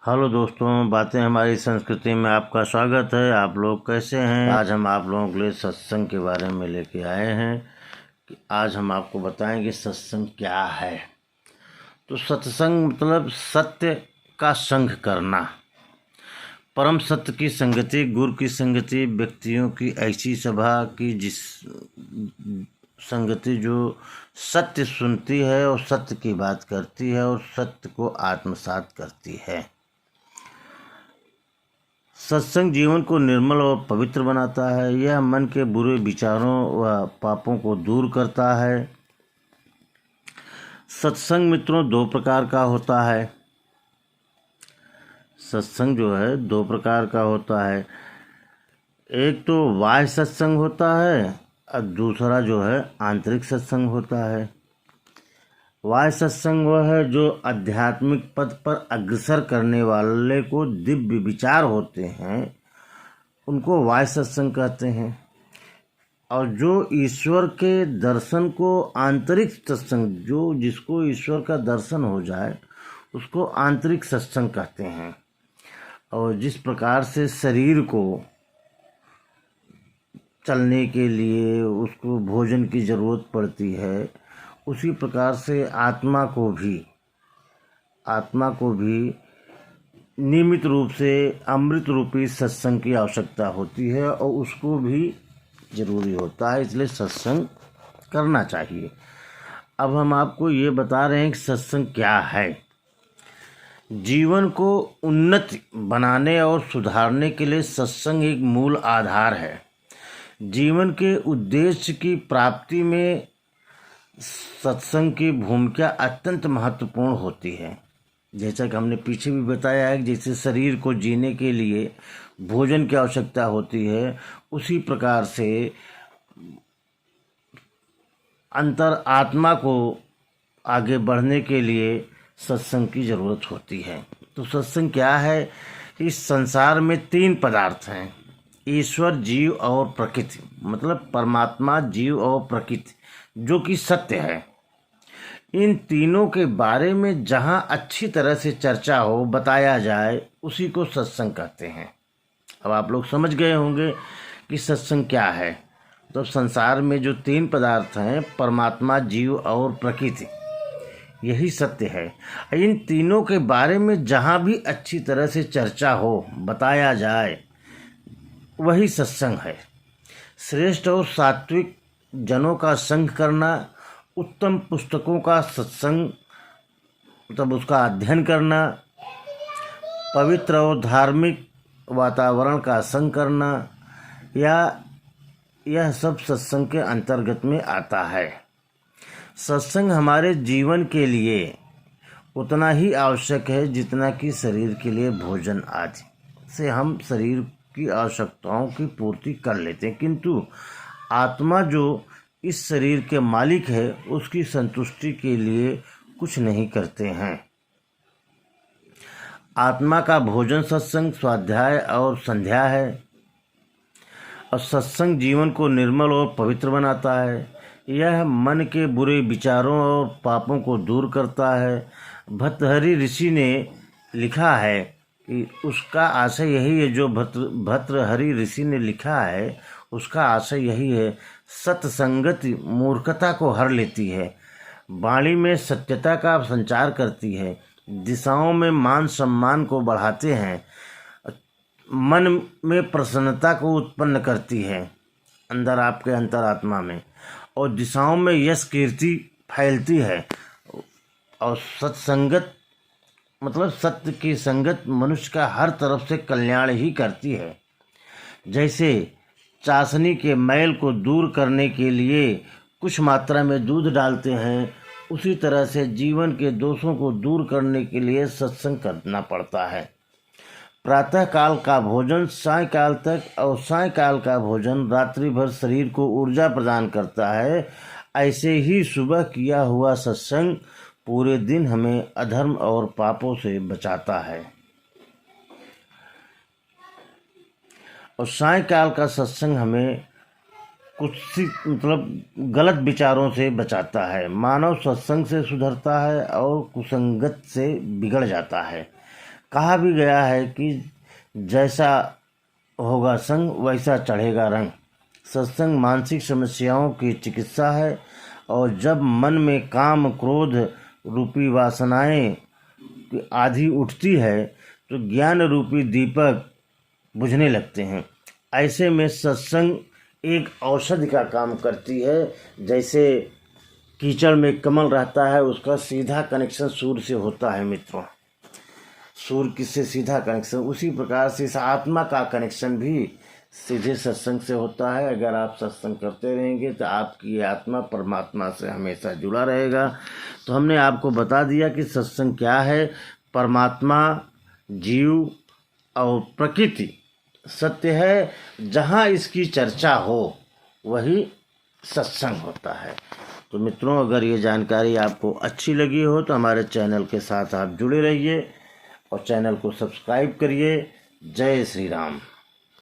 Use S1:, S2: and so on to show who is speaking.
S1: Hello दोस्तों, बातें हमारी संस्कृति में आपका स्वागत है। आप लोग कैसे हैं? आज हम आप लोगों के लिए सत्संग के बारे में लेके आए हैं कि आज हम आपको बताएंगे सत्संग क्या है। तो सत्संग मतलब सत्य का संग करना, परम सत्य की संगति, गुरु की संगति, व्यक्तियों की ऐसी सभा की जिस संगति जो सत्य सुनती है और सत्य की बात करती है और सत्य को आत्मसात करती है। सत्संग जीवन को निर्मल और पवित्र बनाता है। यह मन के बुरे विचारों व पापों को दूर करता है। सत्संग मित्रों दो प्रकार का होता है। सत्संग जो है दो प्रकार का होता है। एक तो बाह्य सत्संग होता है और दूसरा जो है आंतरिक सत्संग होता है। बाह्य सत्संग वह है जो आध्यात्मिक पथ पर अग्रसर करने वाले को दिव्य विचार होते हैं, उनको बाह्य सत्संग कहते हैं। और जो ईश्वर के दर्शन को आंतरिक सत्संग, जो जिसको ईश्वर का दर्शन हो जाए उसको आंतरिक सत्संग कहते हैं। और जिस प्रकार से शरीर को चलने के लिए उसको भोजन की ज़रूरत पड़ती है, उसी प्रकार से आत्मा को भी नियमित रूप से अमृत रूपी सत्संग की आवश्यकता होती है और उसको भी ज़रूरी होता है, इसलिए सत्संग करना चाहिए। अब हम आपको ये बता रहे हैं कि सत्संग क्या है। जीवन को उन्नत बनाने और सुधारने के लिए सत्संग एक मूल आधार है। जीवन के उद्देश्य की प्राप्ति में सत्संग की भूमिका अत्यंत महत्वपूर्ण होती है। जैसा कि हमने पीछे भी बताया है कि जैसे शरीर को जीने के लिए भोजन की आवश्यकता होती है, उसी प्रकार से अंतर आत्मा को आगे बढ़ने के लिए सत्संग की ज़रूरत होती है। तो सत्संग क्या है? इस संसार में तीन पदार्थ हैं, ईश्वर, जीव और प्रकृति। मतलब परमात्मा, जीव और प्रकृति, जो कि सत्य है। इन तीनों के बारे में जहाँ अच्छी तरह से चर्चा हो, बताया जाए, उसी को सत्संग कहते हैं। अब आप लोग समझ गए होंगे कि सत्संग क्या है। तो संसार में जो तीन पदार्थ हैं, परमात्मा, जीव और प्रकृति, यही सत्य है। इन तीनों के बारे में जहाँ भी अच्छी तरह से चर्चा हो, बताया जाए, वही सत्संग है। श्रेष्ठ और सात्विक जनों का संग करना, उत्तम पुस्तकों का सत्संग मतलब उसका अध्ययन करना, पवित्र और धार्मिक वातावरण का संग करना, यह सब सत्संग के अंतर्गत में आता है। सत्संग हमारे जीवन के लिए उतना ही आवश्यक है जितना कि शरीर के लिए भोजन आदि से हम शरीर की आवश्यकताओं की पूर्ति कर लेते हैं, किंतु आत्मा जो इस शरीर के मालिक है उसकी संतुष्टि के लिए कुछ नहीं करते हैं। आत्मा का भोजन सत्संग, स्वाध्याय और संध्या है। और सत्संग जीवन को निर्मल और पवित्र बनाता है। यह मन के बुरे विचारों और पापों को दूर करता है। भर्तृहरि ऋषि ने लिखा है कि उसका आशय यही है, जो भर्तृहरि ऋषि ने लिखा है उसका आशय यही है, सत्संगति मूर्खता को हर लेती है, वाणी में सत्यता का संचार करती है, दिशाओं में मान सम्मान को बढ़ाते हैं, मन में प्रसन्नता को उत्पन्न करती है अंदर आपके अंतरात्मा में, और दिशाओं में यश कीर्ति फैलती है। और सत्संगत मतलब सत्य की संगत मनुष्य का हर तरफ से कल्याण ही करती है। जैसे चाशनी के मैल को दूर करने के लिए कुछ मात्रा में दूध डालते हैं, उसी तरह से जीवन के दोषों को दूर करने के लिए सत्संग करना पड़ता है। प्रातः काल का भोजन सायंकाल तक और सायंकाल का भोजन रात्रि भर शरीर को ऊर्जा प्रदान करता है। ऐसे ही सुबह किया हुआ सत्संग पूरे दिन हमें अधर्म और पापों से बचाता है, और सायंकाल का सत्संग हमें कुछ गलत विचारों से बचाता है। मानव सत्संग से सुधरता है और कुसंगत से बिगड़ जाता है। कहा भी गया है कि जैसा होगा संग वैसा चढ़ेगा रंग। सत्संग मानसिक समस्याओं की चिकित्सा है, और जब मन में काम क्रोध रूपी वासनाएं आधी उठती है तो ज्ञान रूपी दीपक बुझने लगते हैं। ऐसे में सत्संग एक औषधि का काम करती है। जैसे कीचड़ में कमल रहता है, उसका सीधा कनेक्शन सूर्य से होता है मित्रों, सूर्य किससे सीधा कनेक्शन, उसी प्रकार से इस आत्मा का कनेक्शन भी सीधे सत्संग से होता है। अगर आप सत्संग करते रहेंगे तो आपकी आत्मा परमात्मा से हमेशा जुड़ा रहेगा। तो हमने आपको बता दिया कि सत्संग क्या है। परमात्मा, जीव और प्रकृति सत्य है, जहाँ इसकी चर्चा हो वही सत्संग होता है। तो मित्रों, अगर ये जानकारी आपको अच्छी लगी हो तो हमारे चैनल के साथ आप जुड़े रहिए और चैनल को सब्सक्राइब करिए। जय श्री राम।